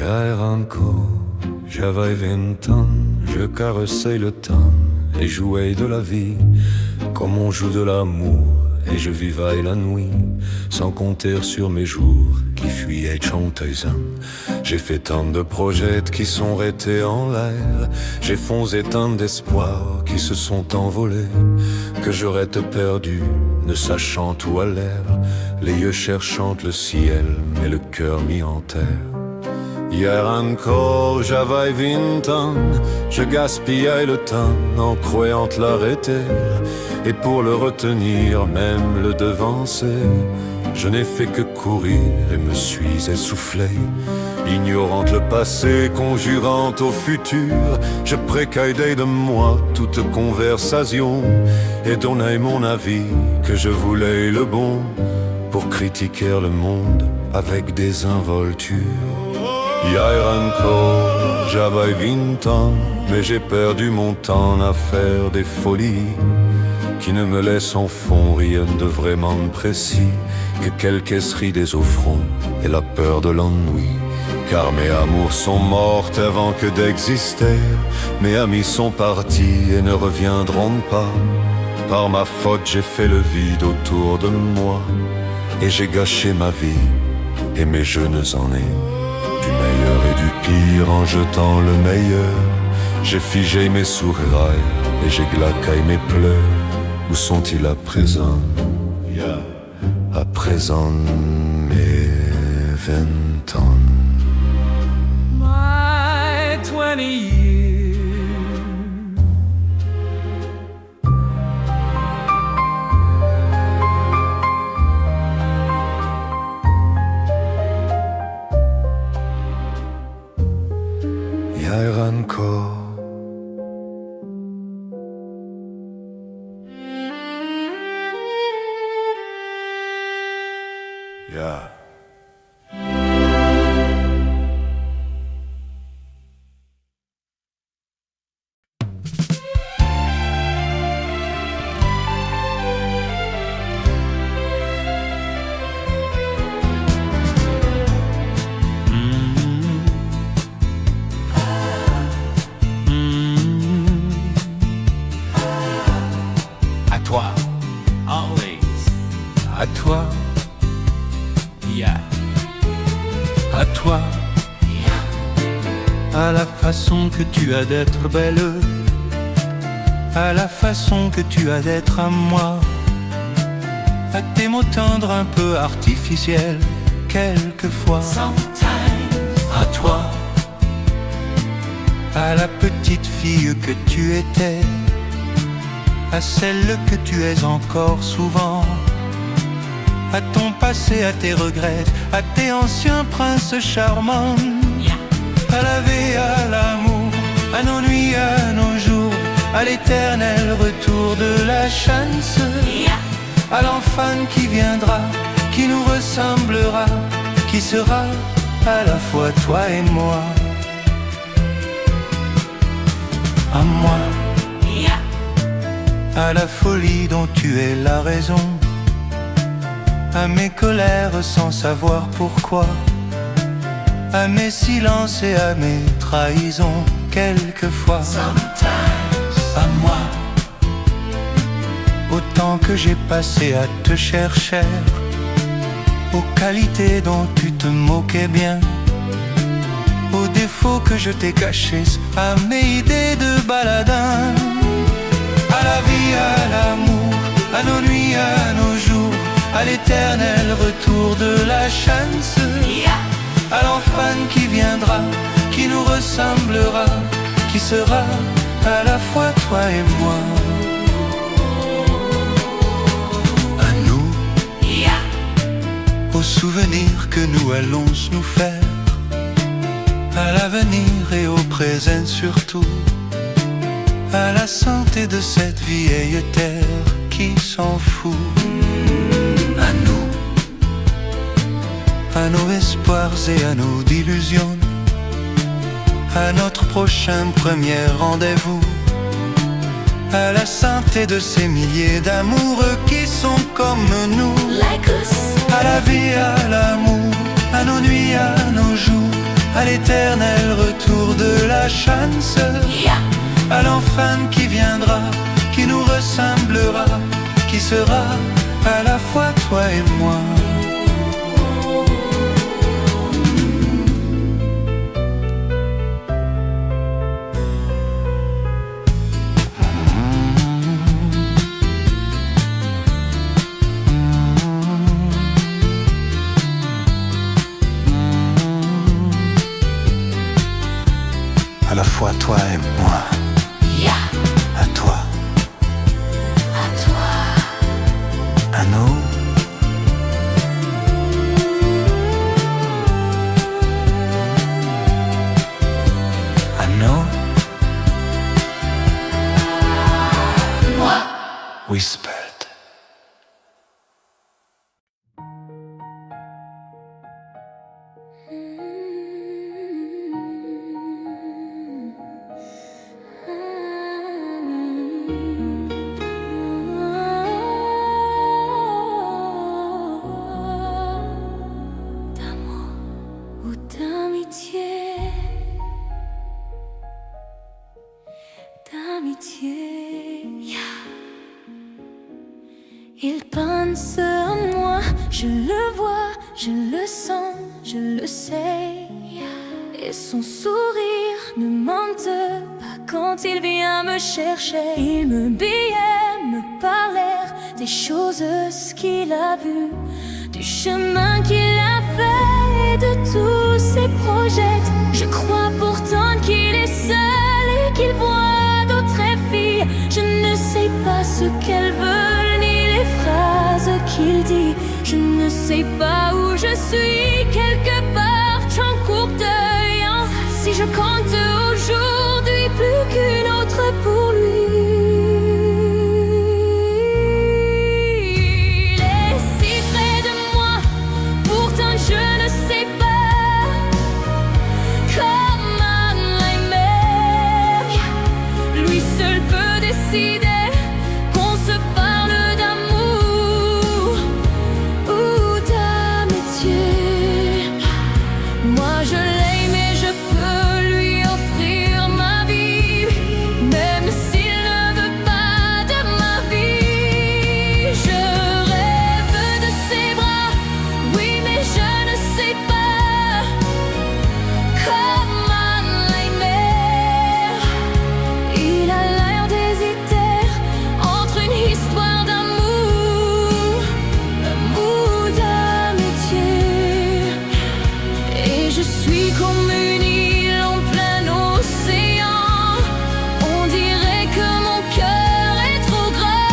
Hier encore, j'avais 20 ans, je caressais le temps et jouais de la vie comme on joue de l'amour. Et je vivais la nuit sans compter sur mes jours qui fuyaient chanteusant. J'ai fait tant de projets qui sont restés en l'air. J'ai foncé tant d'espoirs qui se sont envolés, que j'aurais te perdu, ne sachant où à l'air, les yeux cherchant le ciel, mais le cœur mis en terre. Hier encore, j'avais 20 ans, je gaspillais le temps en croyant l'arrêter. Et pour le retenir, même le devancer, je n'ai fait que courir et me suis essoufflé. Ignorant le passé, conjurant au futur, je précaillais de moi toute conversation et donnais mon avis que je voulais le bon pour critiquer le monde avec des involtures. Hier encore, j'avais 20 ans, mais j'ai perdu mon temps à faire des folies qui ne me laissent en fond rien de vraiment précis que quelques esseries des offrandes et la peur de l'ennui. Car mes amours sont mortes avant que d'exister, mes amis sont partis et ne reviendront pas. Par ma faute j'ai fait le vide autour de moi, et j'ai gâché ma vie et mes jeunes années. Du meilleur et du pire en jetant le meilleur, j'ai figé mes sourires et j'ai glaqué mes pleurs. Où sont-ils à présent? À présent mes 20 ans. My 20 years. Hier encore. Yeah. À toi, always. À toi, yeah. À toi, à la façon que tu as d'être belle, à la façon que tu as d'être à moi, à tes mots tendres un peu artificiels, quelquefois. À toi, à la petite fille que tu étais, à celle que tu es encore souvent, à ton passé, à tes regrets, à tes anciens princes charmants, à la vie, à l'amour, à nos nuits, à nos jours, à l'éternel retour de la chance, à l'enfant qui viendra, qui nous ressemblera, qui sera à la fois toi et moi. À moi, à la folie dont tu es la raison, à mes colères sans savoir pourquoi, à mes silences et à mes trahisons quelquefois. À moi, au temps que j'ai passé à te chercher, aux qualités dont tu te moquais bien, aux défauts que je t'ai cachés, à mes idées de baladin, à la vie, à l'amour, à nos nuits, à nos jours, à l'éternel retour de la chance, à l'enfant qui viendra, qui nous ressemblera, qui sera à la fois toi et moi. À nous, aux souvenirs que nous allons nous faire, à l'avenir et au présent surtout, à la santé de cette vieille terre qui s'en fout. À nous, à nos espoirs et à nos illusions, à notre prochain premier rendez-vous, à la santé de ces milliers d'amoureux qui sont comme nous, like us. à la vie, à l'amour, à nos nuits, à nos jours, à l'éternel retour de la chance, à l'enfant qui viendra, qui nous ressemblera, qui sera à la fois toi et moi. À la fois toi et moi. À toi. À toi. À nous. À nous. Moi. Whispered. D'amour ou d'amitié, Il pense à moi, je le vois, je le sens, je le sais. Et son sourire ne mente pas quand il vient me chercher. Il me billet, me parlèrent des choses qu'il a vues, du chemin qu'il a fait et de tous ses projets. Je crois pourtant qu'il est seul et qu'il voit d'autres filles. Je ne sais pas ce qu'elles veulent ni les phrases qu'il dit. Je ne sais pas où je suis, quelque part j'en cours d'œil. Si je compte aujourd'hui plus qu'une autre pour lui. Il est si près de moi, pourtant je ne sais pas comment l'aimer. Lui seul peut décider qu'on se parle d'amour ou d'amitié. Moi je l'aime et je peux lui offrir ma vie, même s'il ne veut pas de ma vie. Je rêve de ses bras, oui mais je ne sais pas comment l'aimer. Il a l'air d'hésiter entre une histoire d'amour ou d'amitié. Et je suis comme une île en plein océan. On dirait que mon cœur est trop grand.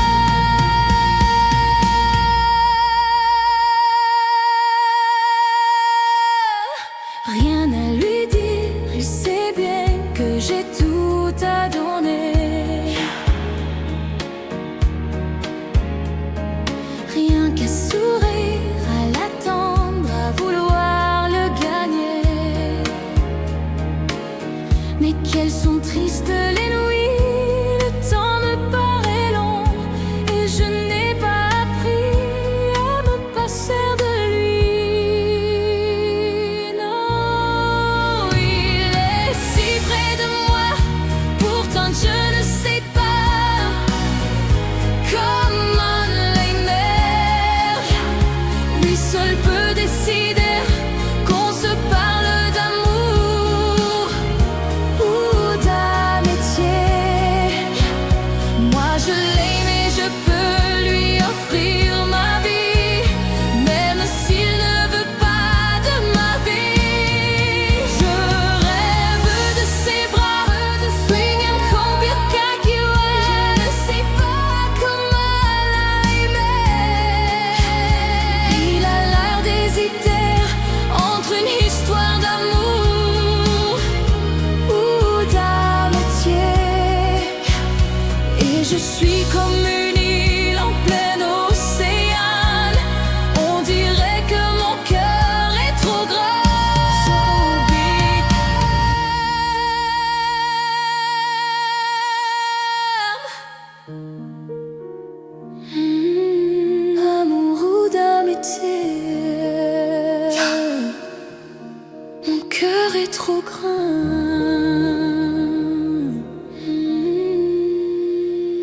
Rien à lui dire, il sait bien que j'ai tout à donner. Rien qu'à sourire, à l'attendre, à vouloir le gagner. Mais quelles sont tristes les nuits, le temps me paraît long et je n'ai pas appris à me passer de lui. Non, il est si près de moi, pourtant je ne sais pas comment l'aimer. Lui seul peut décider qu'on se parle d'amour ou d'amitié. Moi je l'aime et je peux lui offrir ma vie, même s'il ne veut pas de ma vie. Je rêve de ses bras, de swingen comme Birkakiwa. Je ne sais pas comment l'aimer. Il a l'air d'hésiter entre une histoire d'amour ou d'amitié. Et je suis comme une île en plein océan. On dirait que mon cœur est trop grand. So big. Amour ou d'amitié. Mon cœur est est trop grand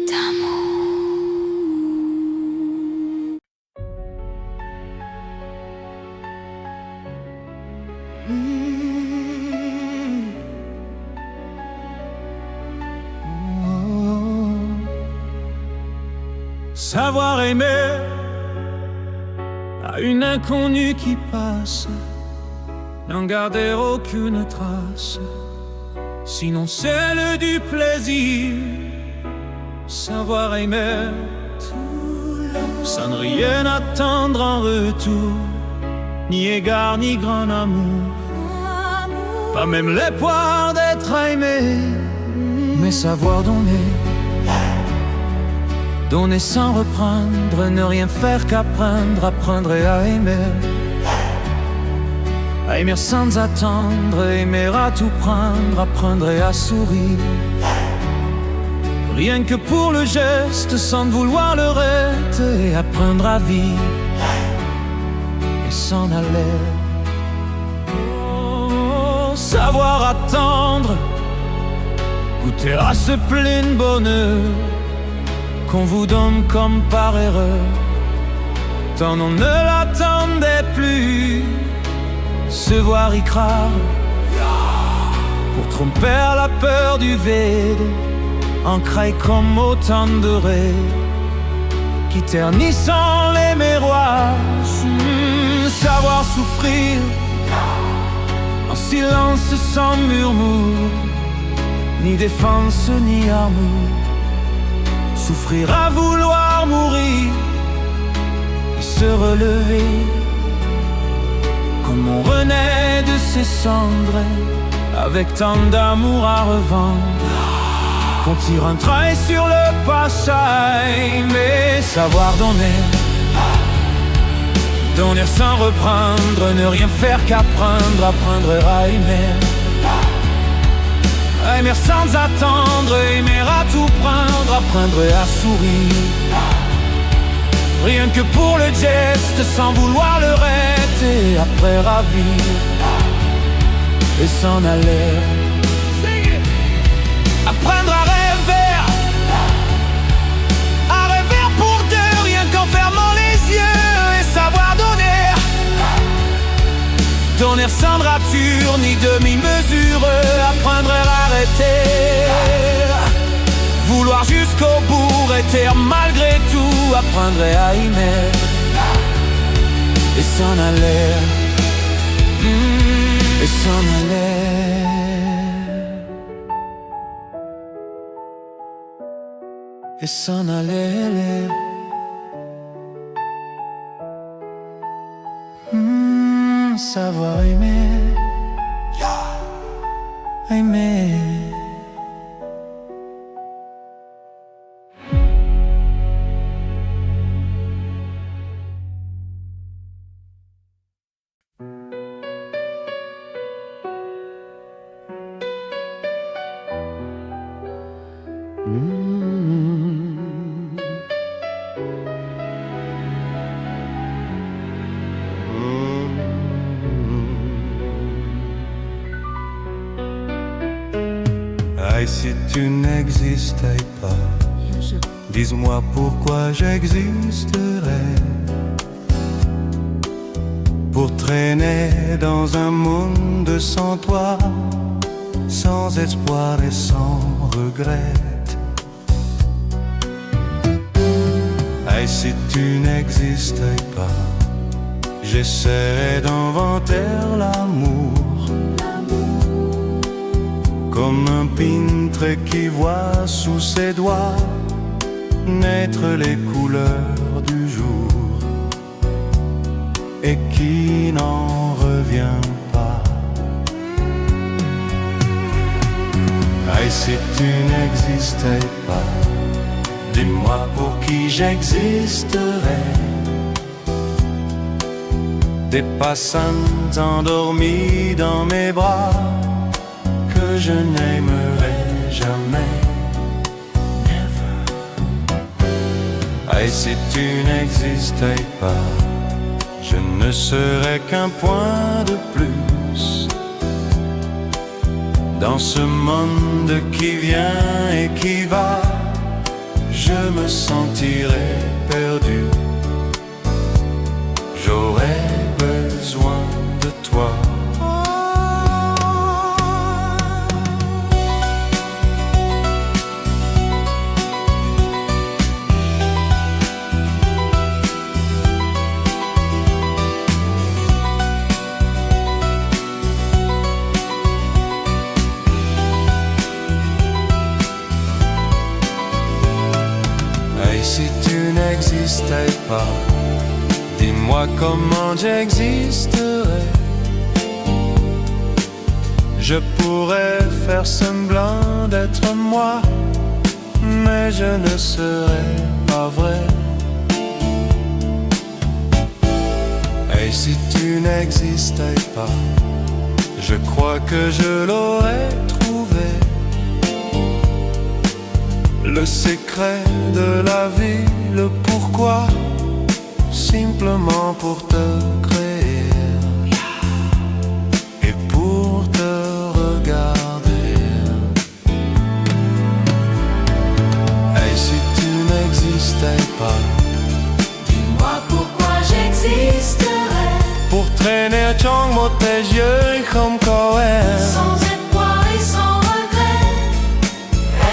d'amour. Savoir aimer à une inconnue qui passe, n'en garder aucune trace, sinon celle du plaisir. Savoir aimer sans rien attendre en retour, ni égard ni grand amour, pas même l'espoir d'être aimé, mais savoir donner. Donner sans reprendre, ne rien faire qu'apprendre, apprendre et à aimer. À aimer sans attendre, aimer à tout prendre, apprendre et à sourire. Rien que pour le geste, sans vouloir le reste, et apprendre à vivre et s'en aller. Oh, savoir attendre, goûter à ce plein bonheur qu'on vous donne comme par erreur, tant on ne l'attendait plus. Se voir y croire, pour tromper la peur du vide, ancré comme autant de rêves qui ternissent les miroirs. Savoir souffrir en silence sans murmure, ni défense ni amour. Souffrir à vouloir mourir et se relever comme on renaît de ses cendres, avec tant d'amour à revendre qu'on tire un trait sur le passage. Mais savoir donner, donner sans reprendre, ne rien faire qu'apprendre, apprendre à aimer. Aimer sans attendre, aimer à tout prendre, apprendre à sourire. Rien que pour le geste, sans vouloir le reste, et après ravir et s'en aller. Apprendre à rêver pour deux, rien qu'en fermant les yeux, et savoir donner. Donner sans rature ni demi-mesure, apprendre à arrêter. Vouloir jusqu'au bout, rester malgré tout, apprendre à aimer et s'en aller, et s'en aller, et s'en aller. Savoir aimer, aimer. Et si tu n'existais pas, dis-moi pourquoi j'existerais. Pour traîner dans un monde sans toi, sans espoir et sans regret. Et si tu n'existais pas, j'essaierais d'inventer l'amour, comme un peintre qui voit sous ses doigts naître les couleurs du jour et qui n'en revient pas. Et si tu n'existais pas, dis-moi pour qui j'existerais. Des passants endormis dans mes bras que je n'aimerai jamais. Never. Et si tu n'existais pas, je ne serais qu'un point de plus Dans ce monde qui vient et qui va, je me sentirai perdu. J'aurai besoin de toi. Et si tu n'existais pas, dis-moi comment j'existerais. Je pourrais faire semblant d'être moi, mais je ne serais pas vrai. Et si tu n'existais pas, je crois que je l'aurais trouvé. Le secret de la vie, le pourquoi, simplement pour te créer et pour te regarder. Et si tu n'existais pas, dis-moi pourquoi j'existerais. Pour traîner trong một thế giới không có em, sans espoir et sans regret.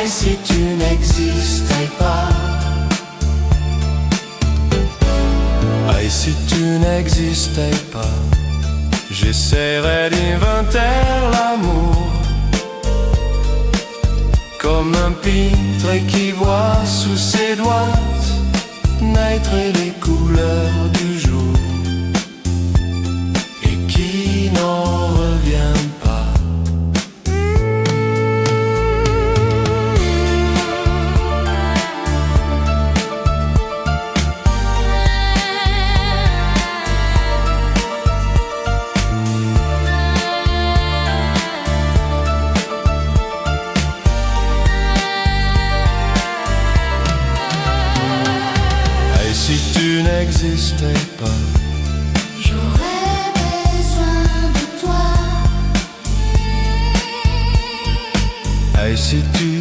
Et si tu n'existais pas, et si tu n'existais pas, j'essaierais d'inventer l'amour, comme un peintre qui voit sous ses doigts naître les couleurs du jour et qui n'en revient pas. Et si tu n'existais pas, J'aurais besoin de toi. et si tu,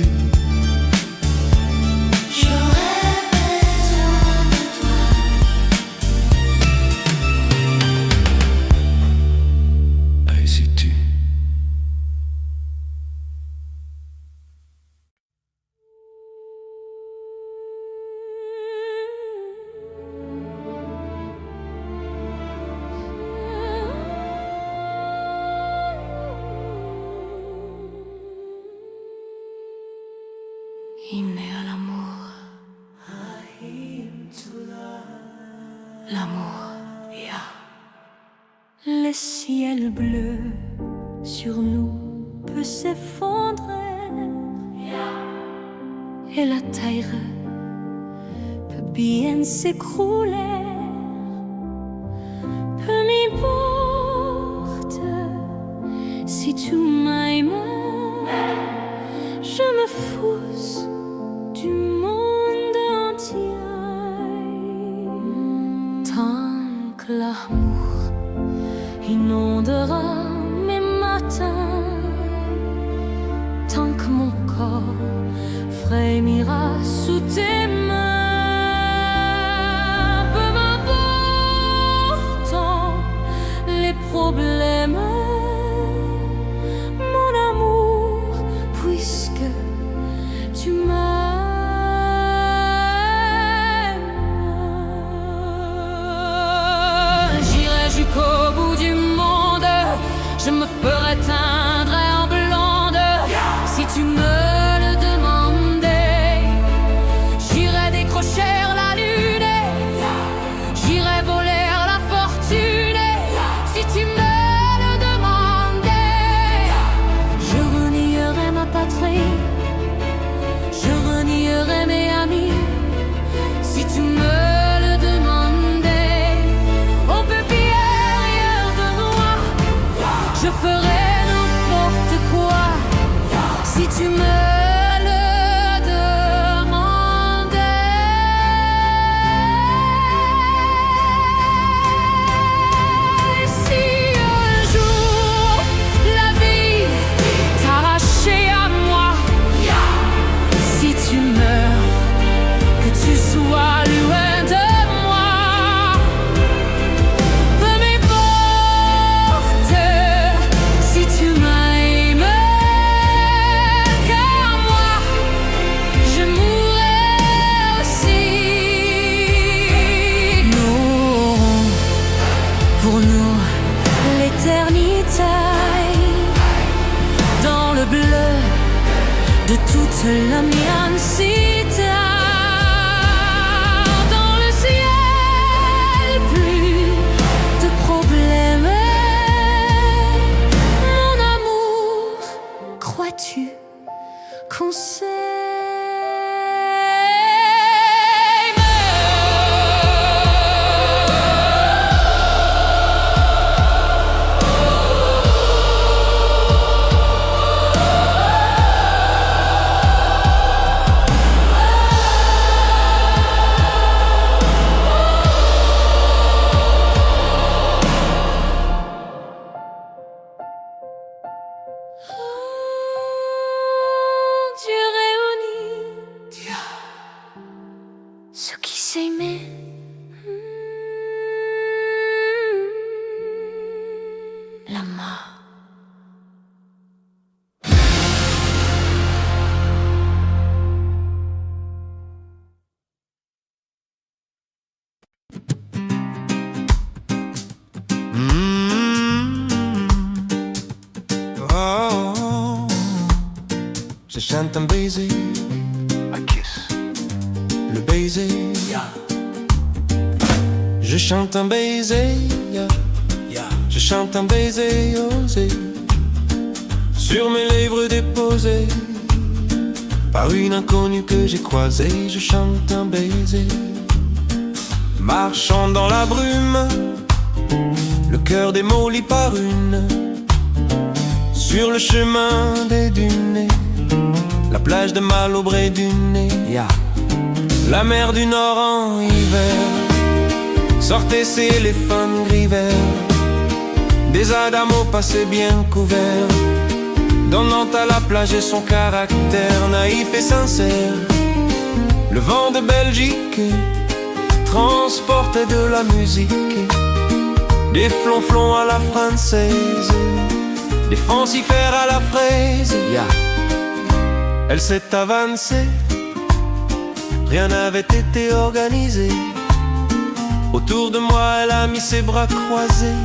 J'aurais besoin de toi. et si tu. Hymne à l'amour. L'amour, yeah. Le ciel bleu sur nous peut s'effondrer, et la terre peut bien s'écrouler. Peu m'importe si tu m'aimes, je me fous du monde entier. Tant que l'amour inondera mes matins, tant que mon corps frémira sous tes mains, peu m'importe les problèmes, mon amour, puisque tu m'aimes. J'irai jusqu'au bout du monde, je me ferai teindre en blonde si tu me le demandais. J'irai décrocher la lune, j'irai voler la fortune si tu me le demandais. Je renierai ma patrie, je renierai mes amis si tu me le demandais. On peut bien rien de moi, je ferai n'importe quoi si tu me le demandais. Si un jour la vie t'arrache te la mienne si tard. Dans le ciel, plus de problèmes. Mon amour, crois-tu qu'on s'aime? Dieu réunit ceux qui s'aimaient. La mort. Oh, je chante un baiser, A kiss. le baiser. Je chante un baiser, je chante un baiser osé sur mes lèvres déposées par une inconnue que j'ai croisée. Je chante un baiser, marchant dans la brume, le cœur démoli par une, sur le chemin des dunes, la plage de Malaubré du nez, la mer du Nord en hiver. Sortez ces éléphants gris verts, des adamos passés bien couverts, donnant à la plage son caractère naïf et sincère. Le vent de Belgique transportait de la musique, des flonflons à la française, des fancifères à la fraise. Elle s'est avancée, rien n'avait été organisé. Autour de moi, elle a mis ses bras croisés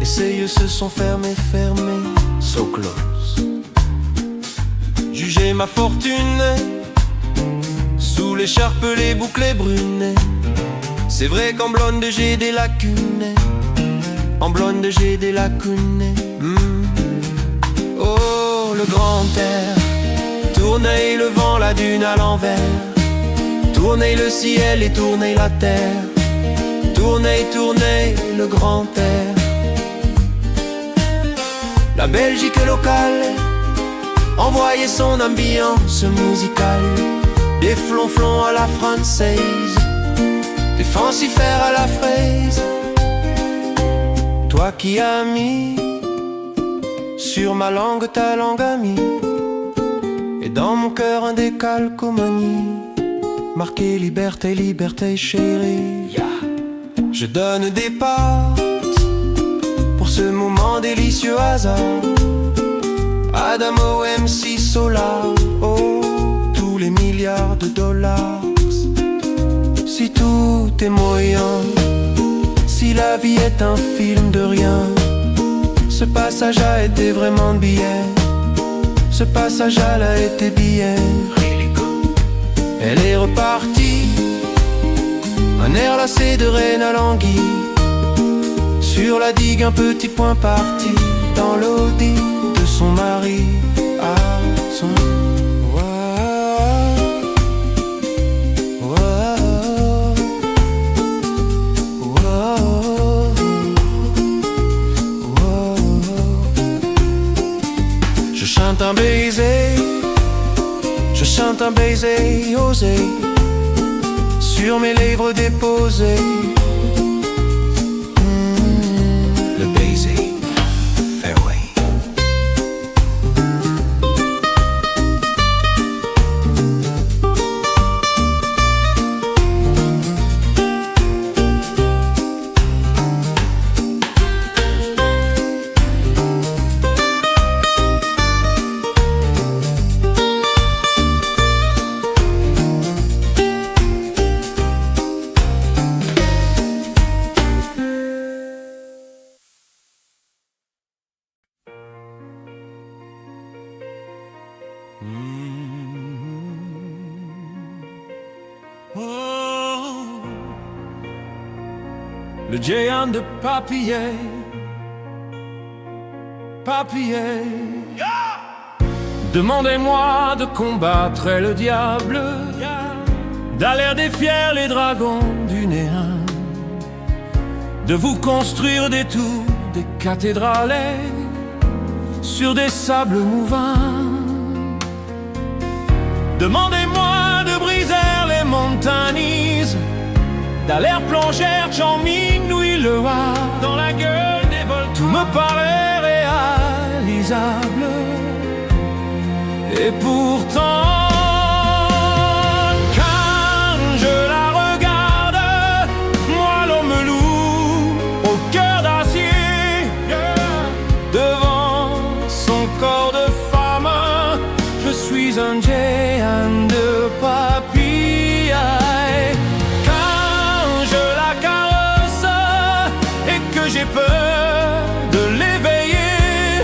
et ses yeux se sont fermés, so close. Jugez ma fortune, sous l'écharpe les boucles brunes. C'est vrai qu'en blonde j'ai des lacunes, en blonde j'ai des lacunes. Oh, le grand air, tournez le vent, la dune à l'envers, tournez le ciel et tournez la terre, tournez, tournez le grand air. La Belgique locale envoyait son ambiance musicale, des flonflons à la française, des fancifères à la fraise. Toi qui as mis sur ma langue ta langue amie, et dans mon cœur un décalcomanie, marqué liberté, liberté chérie. Je donne des parts pour ce moment délicieux hasard. Adamo, MC, Solar, oh, tous les milliards de dollars. Si tout est moyen, si la vie est un film de rien, ce passage a été vraiment billet, ce passage a été billet. Elle est repartie, un air lassé de reine à l'anguille, sur la digue un petit point parti, dans l'audit de son mari à son. Je chante un baiser, je chante un baiser osé sur mes lèvres déposées. Le baiser, fareway. le géant de papier, papier. Demandez-moi de combattre le diable, d'aller défier les dragons du néant, de vous construire des tours, des cathédrales sur des sables mouvants. Demandez-moi de briser les montagnes, d'aller plonger Chongming, Nuilua, dans la gueule des volcans. Tout me paraît réalisable, et pourtant, quand je la regarde, moi l'homme loup au cœur d'acier, devant son corps de femme, je suis un géant de papier. Quand je la caresse et que j'ai peur de l'éveiller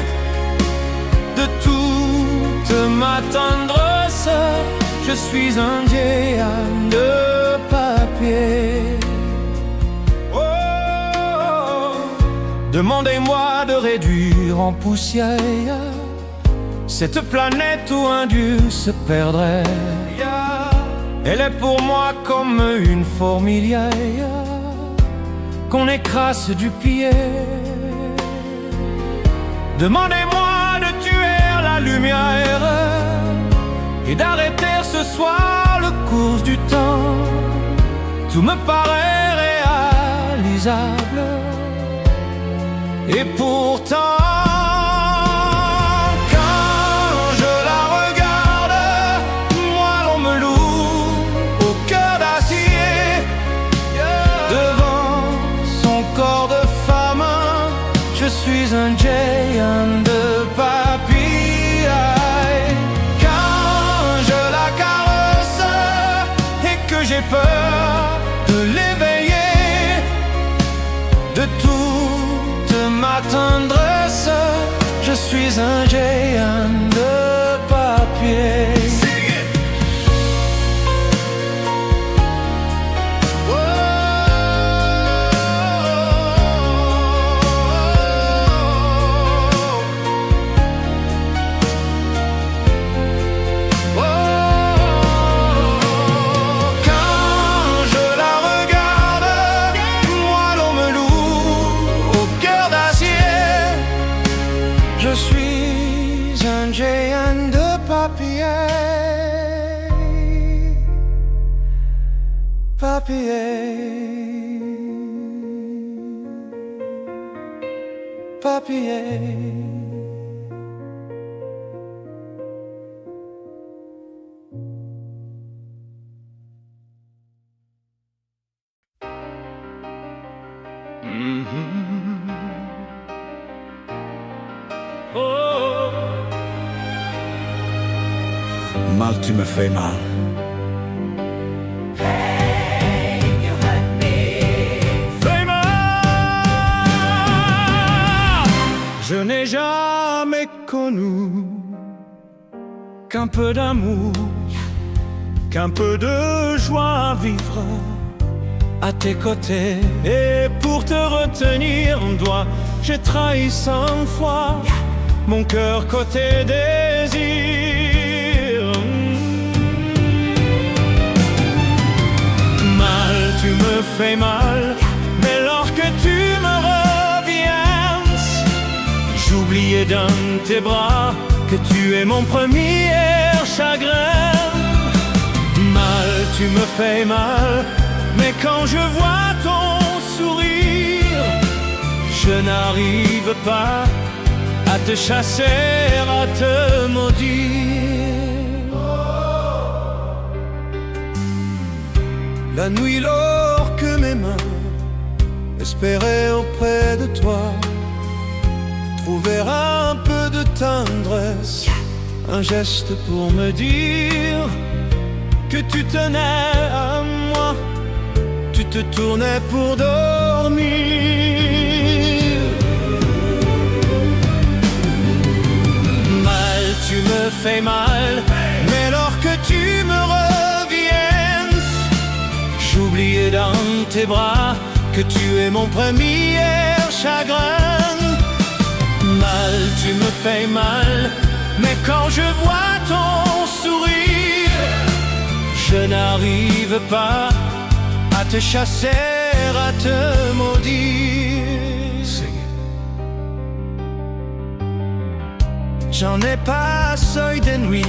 de toute ma tendresse, je suis un géant de papier. Oh, demandez-moi de réduire en poussière cette planète où un dieu se perdrait. Elle est pour moi comme une fourmilière qu'on écrase du pied. Demandez-moi de tuer la lumière et d'arrêter ce soir le cours du temps. Tout me paraît réalisable, et pourtant, je suis un géant de papier. Quand je la caresse et que j'ai peur de l'éveiller de toute ma tendresse, je suis un géant de papier. Je suis un géant de papier, papier, papier. Mal, tu me fais mal. Fais mal. Je n'ai jamais connu qu'un peu d'amour, qu'un peu de joie à vivre à tes côtés. Et pour te retenir, j'ai trahi 100 fois mon cœur côté désir. Mal, tu me fais mal, mais lorsque tu me reviens, j'oubliais dans tes bras que tu es mon premier chagrin. Mal, tu me fais mal, mais quand je vois ton sourire, je n'arrive pas à te chasser, à te maudire. La nuit, lors que mes mains espéraient auprès de toi trouver un peu de tendresse, un geste pour me dire que tu tenais à moi, tu te tournais pour dormir. Mal, tu me fais mal, mais lorsque tu me reviens, j'oubliais dans tes bras que tu es mon premier chagrin. Mal, tu me fais mal, mais quand je vois ton sourire, je n'arrive pas à te chasser, à te maudire. J'en ai pas seuil de nuit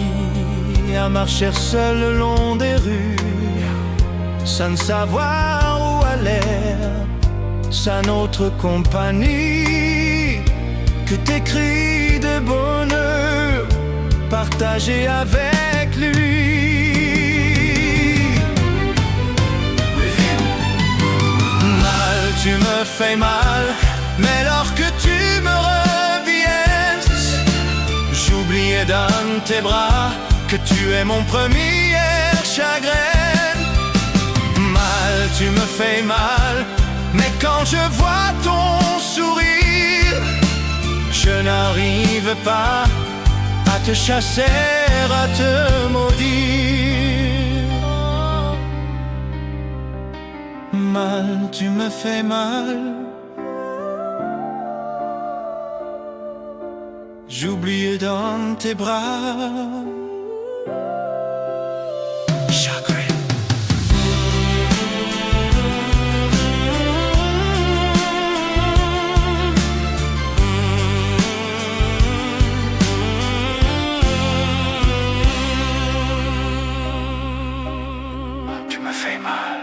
à marcher seul le long des rues, sans savoir où aller, sans autre compagnie que tes cris de bonheur partagés avec lui. Mal, tu me fais mal, mais lorsque tu me reviens, j'oubliais dans tes bras que tu es mon premier chagrin. Mal, tu me fais mal, mais quand je vois ton sourire, je n'arrive pas à te chasser, à te maudire. Mal, tu me fais mal, j'oublie dans tes bras. Chagrin. Tu me fais mal.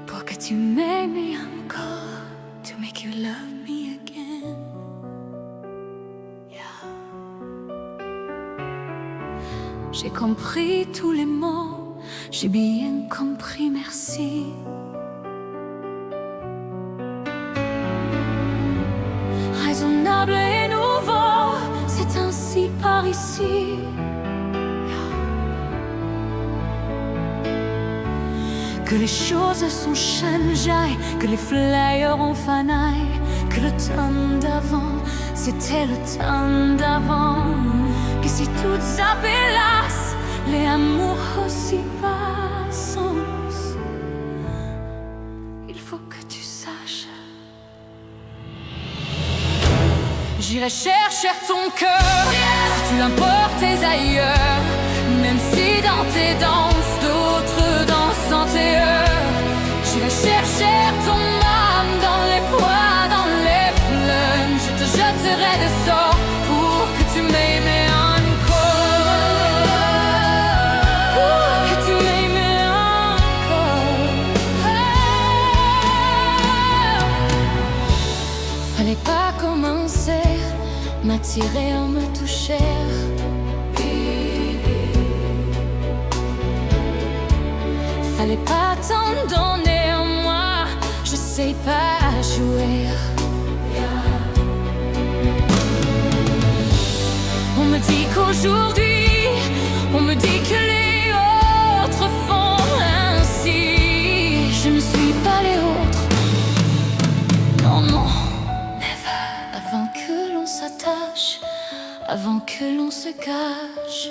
Pour que tu m'aimes encore, to make you love me again. Yeah. J'ai compris tous les mots, j'ai bien compris, merci. Raisonnable et nouveau, c'est ainsi par ici. Que les choses s'enchaînent, que les flyers ont fanaille, que le temps d'avant, c'était le temps d'avant. Que si tout s'appelasse, les amours aussi passent. Il faut que tu saches. J'irai chercher ton cœur, si tu l'emportais ailleurs, même si dans tes danses, d'autres dansent en tes heures. J'irai chercher ton âme dans les froids, dans les flammes. Je te jetterai des sorts pour que tu m'aimes encore. Pour que tu m'aimes encore. Fallait pas commencer, m'attirer en me toucher. Fallait pas t'en donner en moi, je sais pas jouer. On me dit qu'aujourd'hui, on me dit que les autres font ainsi. Je ne suis pas les autres. Non, non, never. Avant que l'on s'attache, avant que l'on se cache.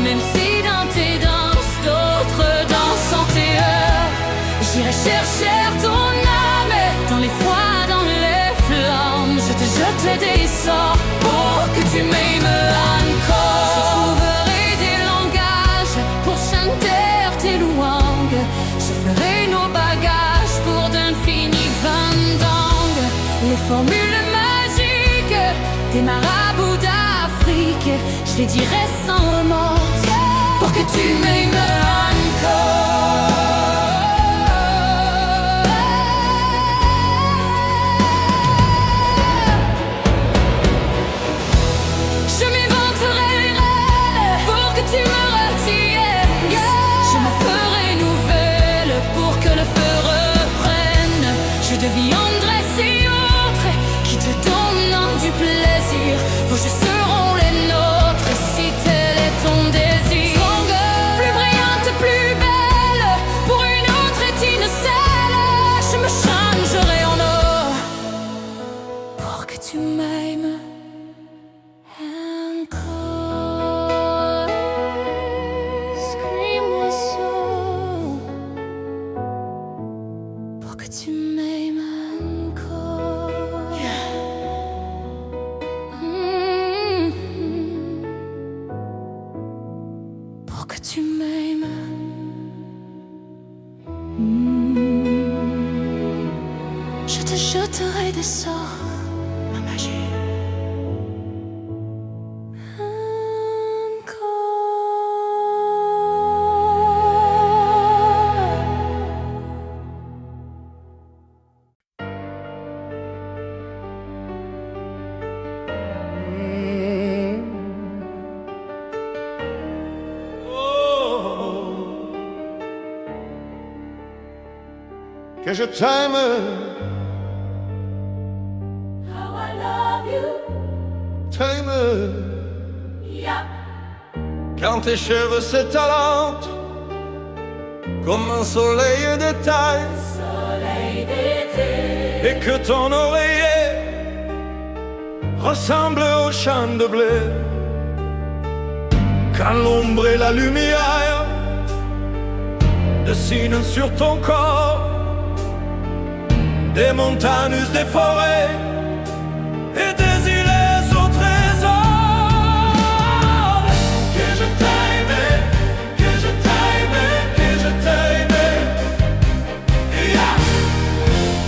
Même si dans tes danses, d'autres dansent en tes heures. J'irai chercher ton âme dans les froids, dans les flammes. Je te jetterai des sorts pour que tu m'aimes encore. Je trouverai des langages pour chanter tes louanges. Je ferai nos bagages pour d'infinis vendanges. Les formules magiques des marabouts d'Afrique, je les dirai sans remords pour que tu m'aimes encore. Je m'inventerai les rêves pour que tu me retires. Yeah. tu m'aimes encore. Scream-moi ça, pour que tu m'aimes encore. Pour que tu m'aimes. Je te jeterai des sorts, ma magie. Que je t'aime. How I love you, T'aime. yeah. Quand tes cheveux s'étalent comme un soleil d'été, Soleil d'été, et que ton oreiller ressemble au champ de blé. Quand l'ombre et la lumière dessinent sur ton corps des montagnes, des forêts et des îles au trésor. Que je t'aime, que je t'aime, que je t'aime, yeah.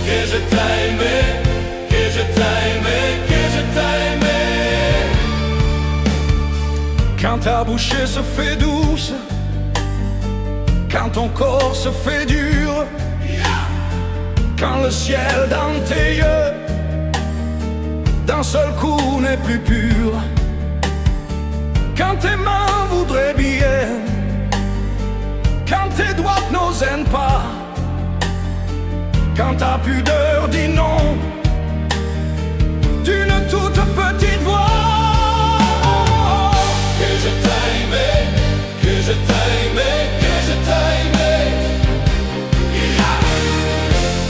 Que je t'aime, que je t'aime, que je t'aime. Quand ta bouche se fait douce, quand ton corps se fait dur, quand le ciel dans tes yeux d'un seul coup n'est plus pur, quand tes mains voudraient bien, quand tes doigts n'osent pas, quand ta pudeur dit non d'une toute petite voix. Que je t'aime, que je t'aime, que je t'aime.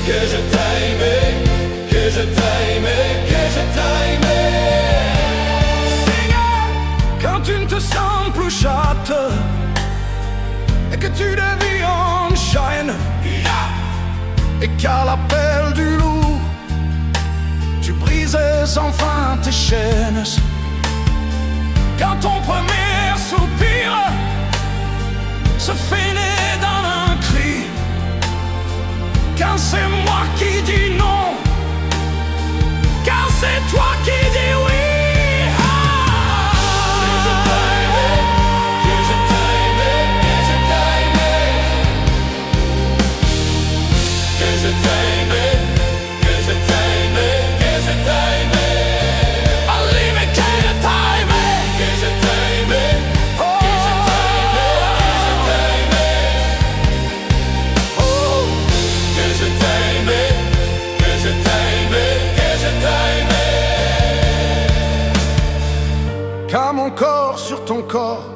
Que je t'aime, que je t'aime, que je t'aime. Seigneur, quand tu ne te sens plus chatte et que tu deviens chaîne, et qu'à l'appel du loup tu brises enfin tes chaînes. Quand ton premier soupir se finit dans un cri, quand c'est moi qui dis non, quand c'est toi qui dis oui. Que je t'aime, que je t'aime, que je t'aime. Que je t'aime, que je t'aime, que je t'aime. Allez, que je t'aime, que je t'aime, que je t'aime, que je t'aime. Que je t'aime, que je t'aime. Car mon corps sur ton corps,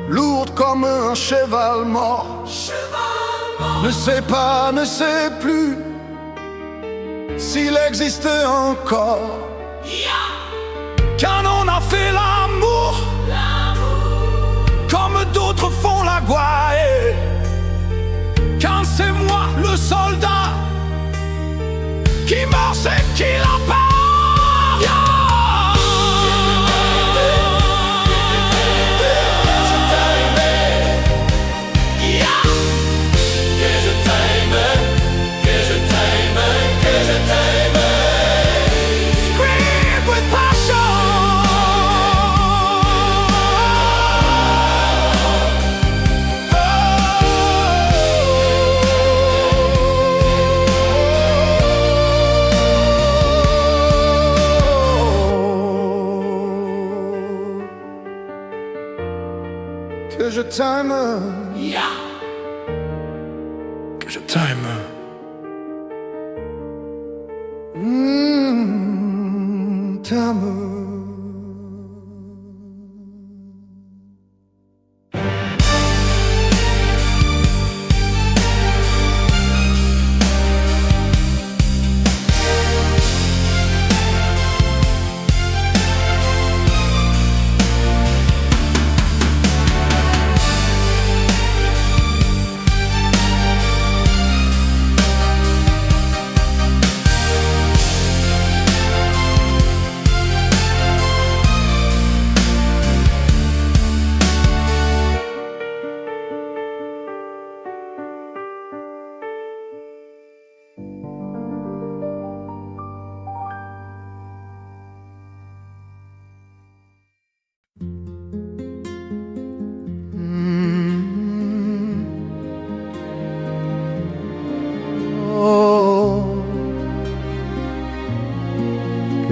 lourde comme un cheval mort, ne sait pas, ne sait plus s'il existe encore. Quand on a fait l'amour, comme d'autres font la gouaille, quand c'est moi le soldat qui meurt, c'est qui la part. Scream with passion. Que je t'aime, que je t'aime. T'aime.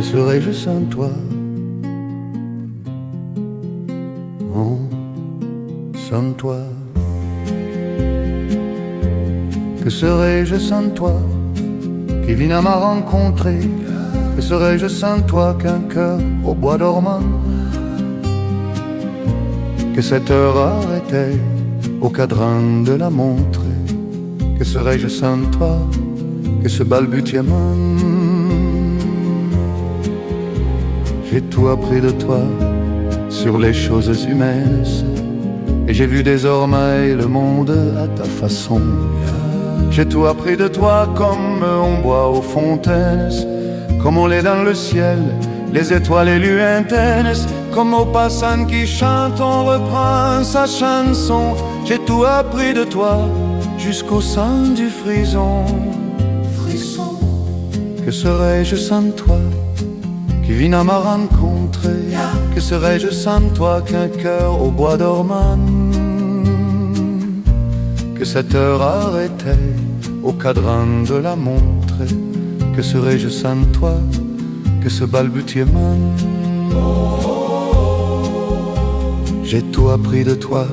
que serais-je sans toi? Oh, sans toi. Que serais-je sans toi qui vient à ma rencontrer? Que serais-je sans toi qu'un cœur au bois dormant? Que cette heure arrêtée au cadran de la montre? Que serais-je sans toi que ce balbutiement? J'ai tout appris de toi sur les choses humaines, et j'ai vu désormais le monde à ta façon. J'ai tout appris de toi comme on boit aux fontaines, comme on l'est dans le ciel, les étoiles et lointaines. Comme au passant qui chante, on reprend sa chanson. J'ai tout appris de toi jusqu'au sang du frisson. Frisson. Que serais-je sans toi qui vient à ma rencontre? Que serais-je sans toi qu'un cœur au bois dormant? Que cette heure arrêtée au cadran de la montre? Que serais-je sans toi que ce balbutiement? J'ai tout appris de toi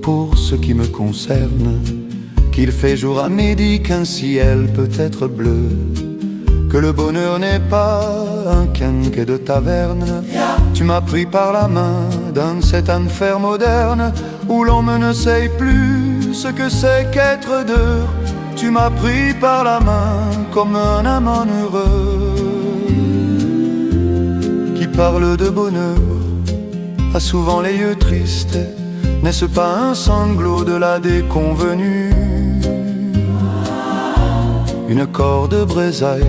pour ce qui me concerne, qu'il fait jour à midi, qu'un ciel peut être bleu, que le bonheur n'est pas un quinquet de taverne. Tu m'as pris par la main dans cet enfer moderne où l'homme ne sait plus ce que c'est qu'être deux. Tu m'as pris par la main comme un amant heureux qui parle de bonheur a souvent les yeux tristes. N'est-ce pas un sanglot de la déconvenue? Une corde brésaille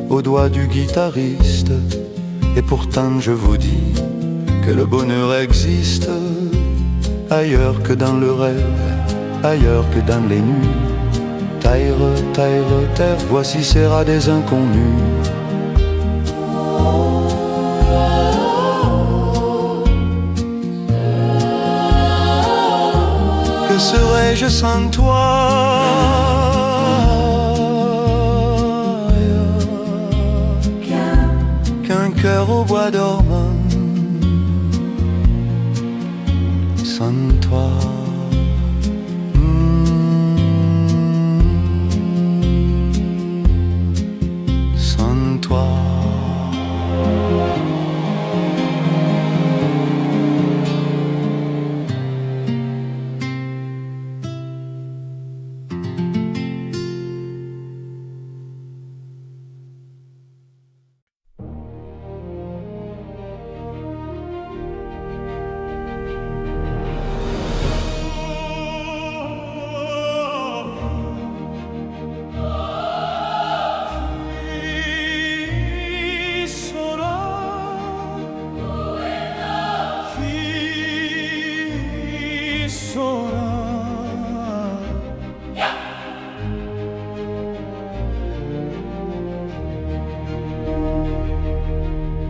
au doigt du guitariste. Et pourtant je vous dis que le bonheur existe ailleurs que dans le rêve, ailleurs que dans les nuits. Taire, taire, terre, voici ces rats des inconnus. Que serais-je sans toi? Qu'un cœur au bois dormant. Sans toi. Sans toi.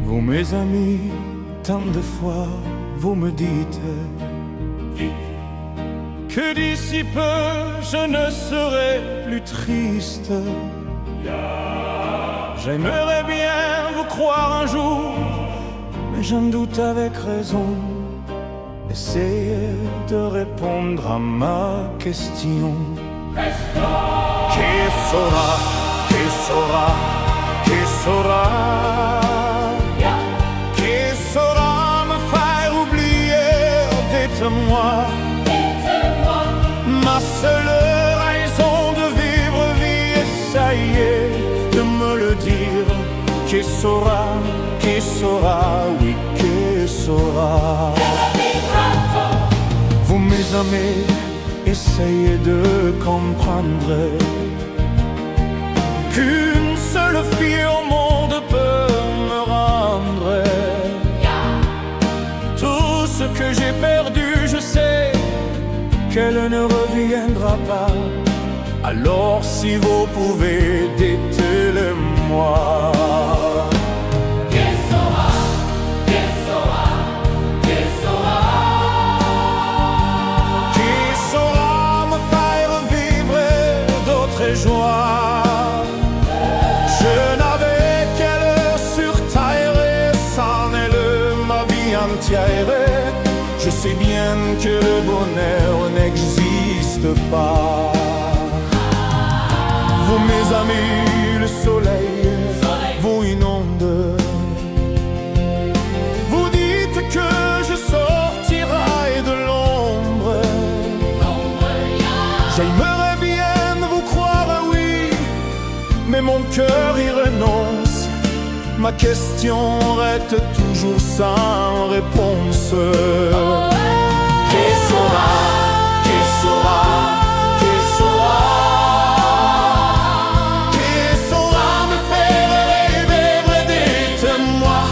Vous mes amis, tant de fois vous me dites que d'ici peu je ne serai plus triste. J'aimerais bien vous croire un jour, mais j'en doute avec raison. Essayez de répondre à ma question. Qui saura, qui saura, qui saura, qui saura me faire oublier? Dites-moi, ma seule raison de vivre, vie, essayez de me le dire. Qui saura, oui, qui saura? Vous mes amis, essayez de comprendre qu'une seule fille au monde peut me rendre tout ce que j'ai perdu. Je sais qu'elle ne reviendra pas. Alors si vous pouvez, dites-le-moi. Joie. Je n'avais qu'elle sur m'attirerait. Je sais bien que le bonheur n'existe pas. Vous mes amis, le soleil vous inonde. Vous dites que je sortirai de l'ombre. J'aimerais bien vous croire, oui, mais mon cœur y renonce. Ma question reste toujours sans réponse. Qui saura, qui saura, qui saura, qui saura me faire rêver, dites-moi.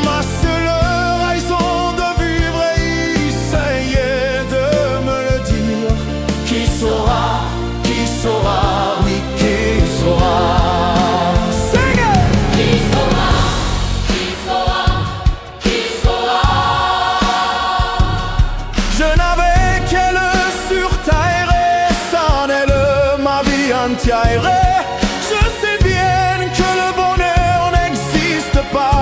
Ma seule raison de vivre, essayez de me le dire. Qui saura, oui, qui saura. Je sais bien que le bonheur n'existe pas.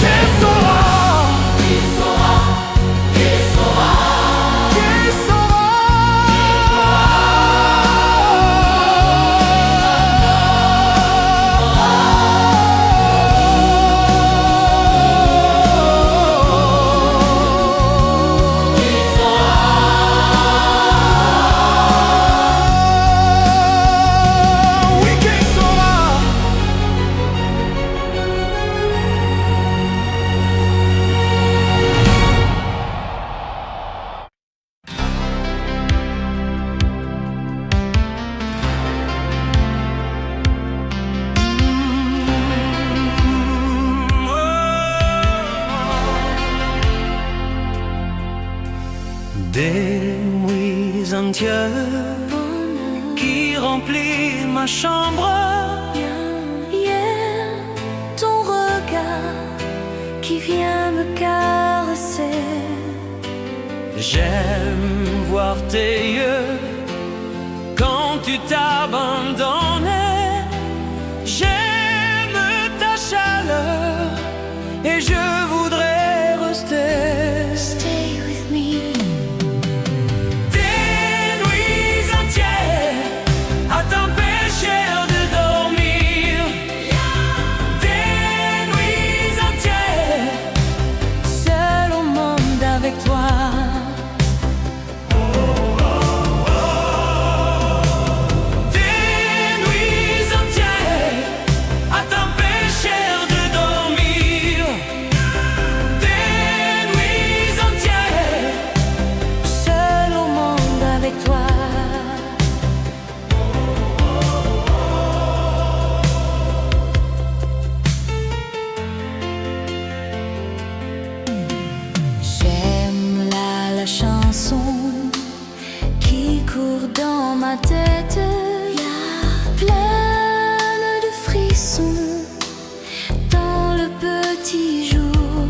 Qui saura, qui saura, qui saura, qui saura. Des nuits entières qui remplissent ma chambre. Hier, ton regard qui vient me caresser. J'aime voir tes yeux quand tu t'abandonnais. J'aime ta chaleur et je voudrais rester. Stay with me. Qui court dans ma tête, pleine de frissons dans le petit jour.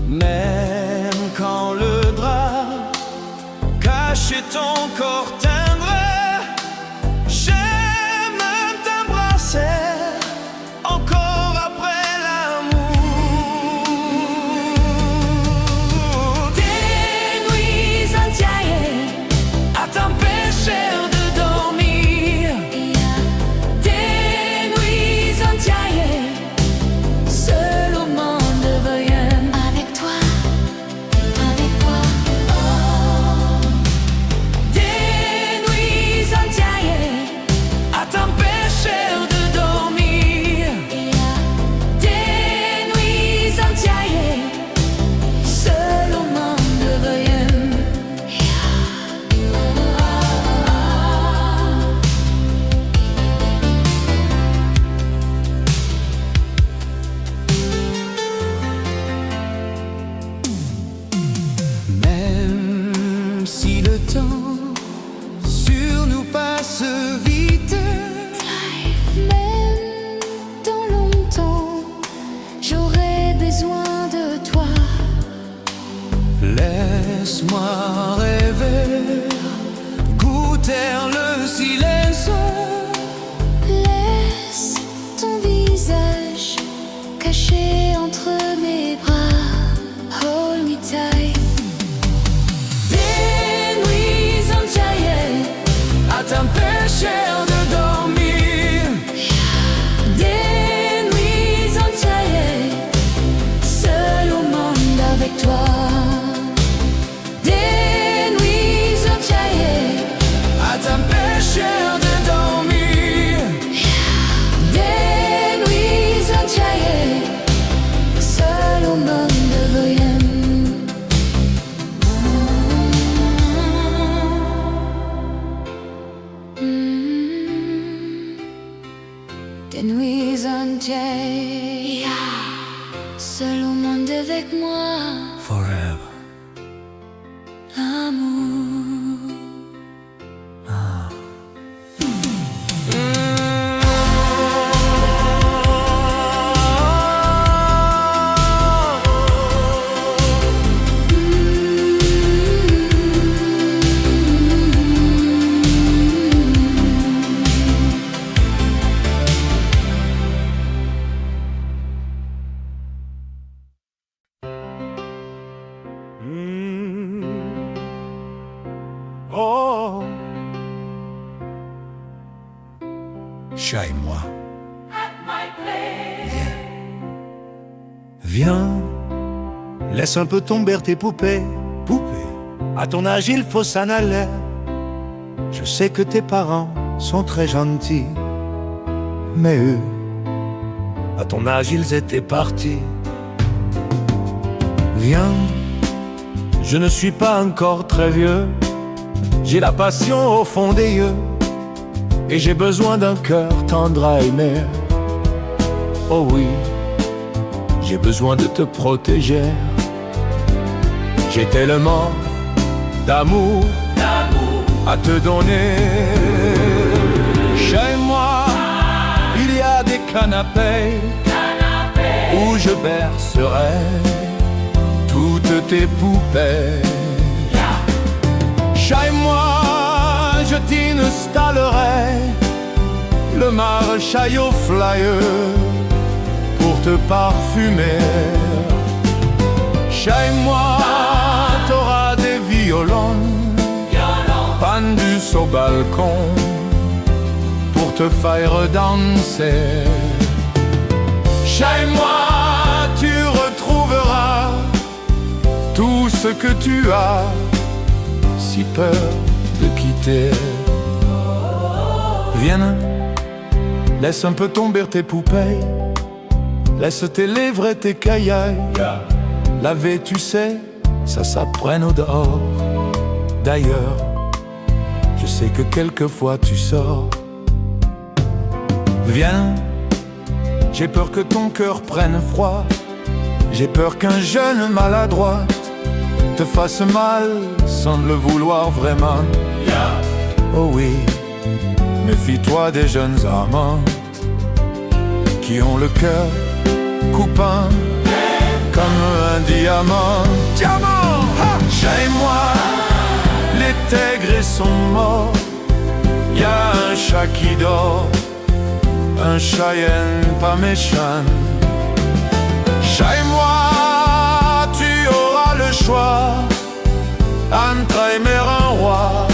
Même quand le drap cache ton corps tendre, j'aime t'embrasser encore après l'amour. Des nuits entières À t'empêcher de dormir. des nuits entières, seul au monde voyant avec toi, oh. Des nuits entières À t'empêcher de dormir. des nuits entières, seul au monde voyant. Même si le temps sur nous passe vite, Même dans longtemps, j'aurai besoin de toi. laisse-moi rêver, goûter terre le silence. Laisse ton visage caché entre mes bras. Hold me tight. Des nuits entières À t'empêcher de dormir. Des nuits entières seul au monde avec toi. Des nuits entières À t'empêcher de dormir. Des nuits entières seul au monde avec toi. Des nuits entières seul au monde avec moi. Forever. L'amour. Oh. Chat et moi. Viens, laisse un peu tomber tes poupées. Poupées. À ton âge, il faut s'en aller. Je sais que tes parents sont très gentils, mais eux, à ton âge, ils étaient partis. Viens, je ne suis pas encore très vieux. J'ai la passion au fond des yeux, et j'ai besoin d'un cœur tendre à aimer. Oh oui, j'ai besoin de te protéger. J'ai tellement d'amour à te donner. Chez moi, il y a des canapés où je bercerai toutes tes poupées. Chez moi, je t'installerai le maréchal flyeux pour te parfumer. Chez moi, t'auras des violons pendus au balcon pour te faire danser. Chez moi, tu retrouveras tout ce que tu as si peur de quitter. Viens, laisse un peu tomber tes poupées. Laisse tes lèvres et tes cailloux laver, tu sais, ça s'apprenne au dehors. D'ailleurs, je sais que quelquefois tu sors. Viens, j'ai peur que ton cœur prenne froid. J'ai peur qu'un jeune maladroit te fasse mal sans le vouloir vraiment. Oh oui, méfie-toi des jeunes amants qui ont le cœur coupant comme un diamant. Diamant, ha! Chez moi, les tigres sont morts. Y a un chat qui dort, un chien pas méchant. Chez moi, tu auras le choix entre aimer un roi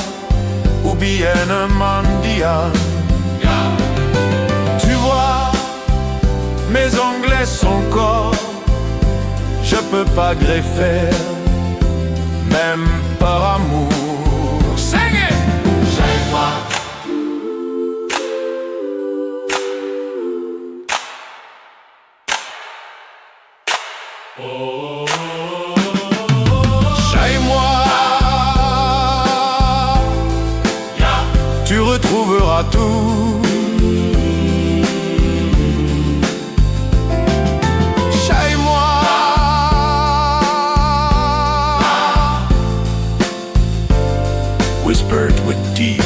ou bien un mendiant. Tu vois, mes ongles sont corps, je peux pas greffer, même par amour. Sing it! Chez moi. Chez moi, tu retrouveras tout. Chez moi, whispered with deep